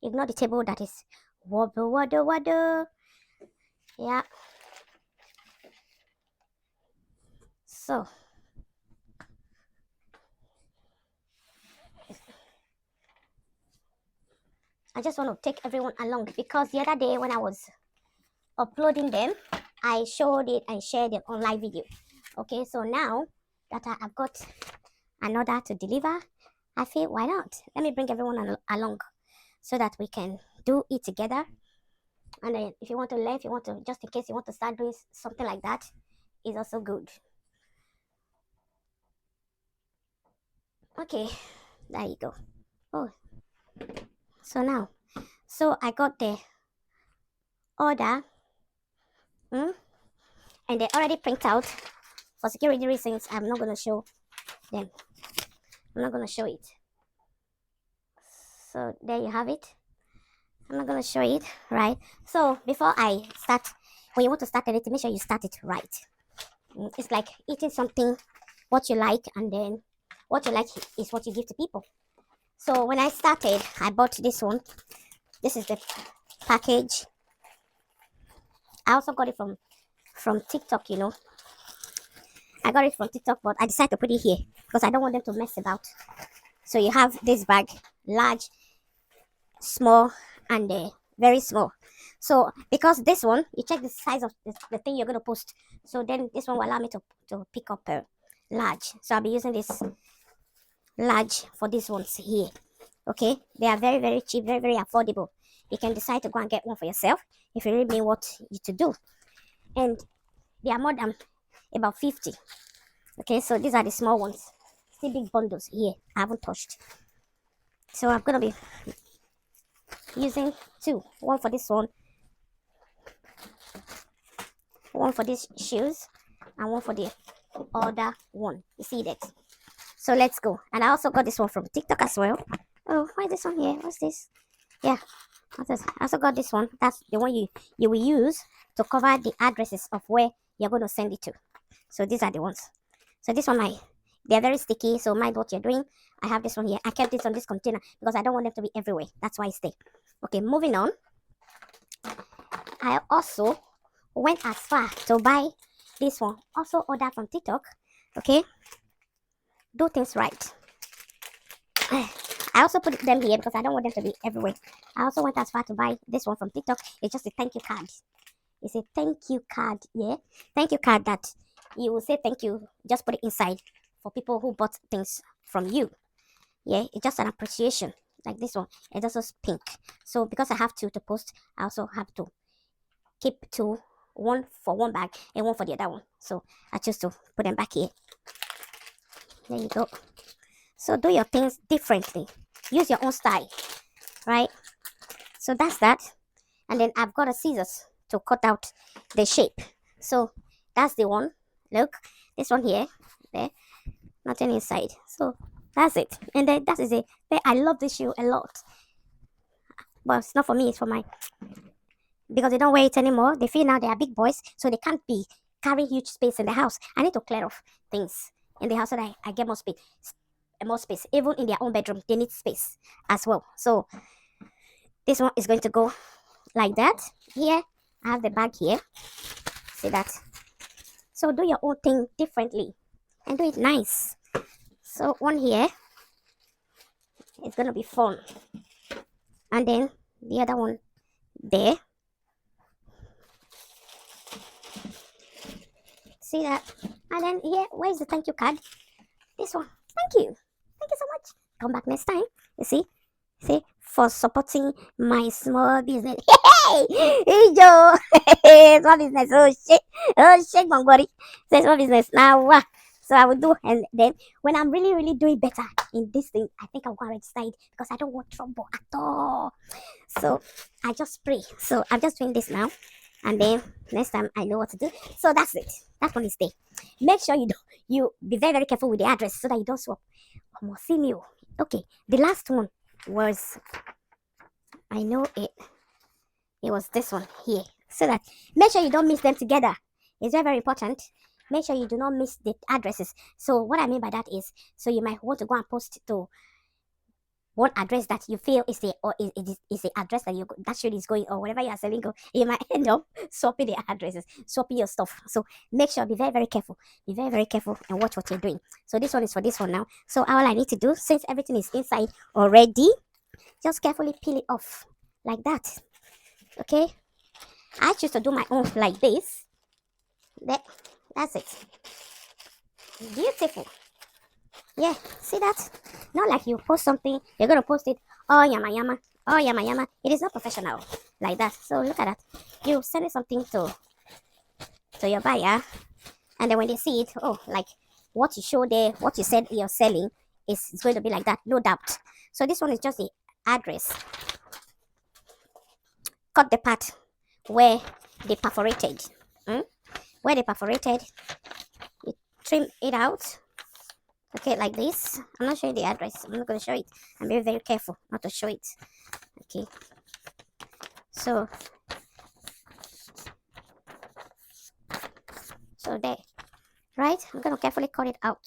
Ignore the table that is wobble waddle waddle. Yeah. So I just want to take everyone along because the other day when I was uploading them, I showed it and shared it on live video. Okay, so now that I've got another to deliver, I feel why not? Let me bring everyone along so that we can do it together. And then if you want to learn, if you want to, just in case you want to start doing something like that, is also good. Okay, there you go. Oh, so now, so I got the order, and they already print out. For security reasons, I'm not gonna show them. I'm not gonna show it. So there you have it. I'm not gonna show it, right? So before I start, when you want to start anything, make sure you start it right. It's like eating something, what you like, and then what you like is what you give to people. So when I started, I bought this one. This is the package. I also got it from TikTok, you know. I got it from TikTok, but I decided to put it here because I don't want them to mess about. So you have this bag, large, small, and very small. So because this one, you check the size of the thing you're going to post. So then this one will allow me to pick up large. So I'll be using this large for these ones here. Okay, they are very, very cheap, very, very affordable. You can decide to go and get one for yourself if you really mean what you to do. And they are more than about 50. Okay, so these are the small ones. Still big bundles here. I haven't touched. So I'm gonna be using two. One for this one, one for these shoes, and one for the other one. You see that? So let's go. And I also got this one from TikTok as well. Oh, why is this one here? What's this? Yeah, I also got this one. That's the one you will use to cover the addresses of where you're going to send it to. So these are the ones. So this one, they're very sticky, so mind what you're doing. I have this one here. I kept this on this container because I don't want them to be everywhere. That's why I stay. Okay, moving on. I also went as far to buy this one. Also ordered from TikTok. Okay, do things right. I also put them here because I don't want them to be everywhere. I also went as far to buy this one from TikTok. It's just a thank you card. It's a thank you card, yeah. Thank you card that you will say thank you. Just put it inside for people who bought things from you. Yeah, it's just an appreciation. Like this one, it's also pink. So because I have two to post, I also have to keep two, one for one bag and one for the other one. So I choose to put them back here. There you go. So do your things differently. Use your own style, right? So that's that. And then I've got a scissors to cut out the shape. So that's the one. Look, this one here, there, nothing inside. So that's it. And then that is it. I love this shoe a lot. But it's not for me, it's for my, because they don't wear it anymore. They feel now they are big boys, so they can't be carrying huge space in the house. I need to clear off things in the house so that I get more space. More space. Even in their own bedroom, they need space as well. So this one is going to go like that. Here, I have the bag here. See that? So do your own thing differently and do it nice. So one here, it's gonna be fun. And then the other one there. See that? And then here, where's the thank you card? This one. Thank you. Thank you so much. Come back next time. You see? See? For supporting my small business. Hey, Joe. Small business. Oh, shit. Oh, shit, my body. Say small business. Now, so I will do. And then when I'm really, really doing better in this thing, I think I'll go and register it because I don't want trouble at all. So I just pray. So I'm just doing this now. And then next time I know what to do. So that's it. That one is there. Make sure you be very, very careful with the address so that you don't swap. Okay, the last one was, I know it was this one here. So that make sure you don't mix them together. It's very, very important. Make sure you do not miss the addresses. So what I mean by that is, so you might want to go and post to one address that you feel is the or is the address that you that shit is going, or whatever you are selling go, you might end up swapping the addresses, swapping your stuff. So make sure, be very very careful, be very very careful, and watch what you're doing. So this one is for this one now. So all I need to do, since everything is inside already, just carefully peel it off like that. Okay, I choose to do my own like this. That's it. Beautiful. Yeah, see that? Not like you post something, you're gonna post it, oh yama yama, oh yama yama. It is not professional like that. So look at that. You send something to your buyer, and then when they see it, oh, like what you show there, what you said you're selling is going to be like that, no doubt. So this one is just the address. Cut the part where they perforated. Where they perforated, you trim it out. Okay, like this. I'm not showing the address, I'm not going to show it. I'm very very careful not to show it. Okay, so there, right? I'm going to carefully cut it out.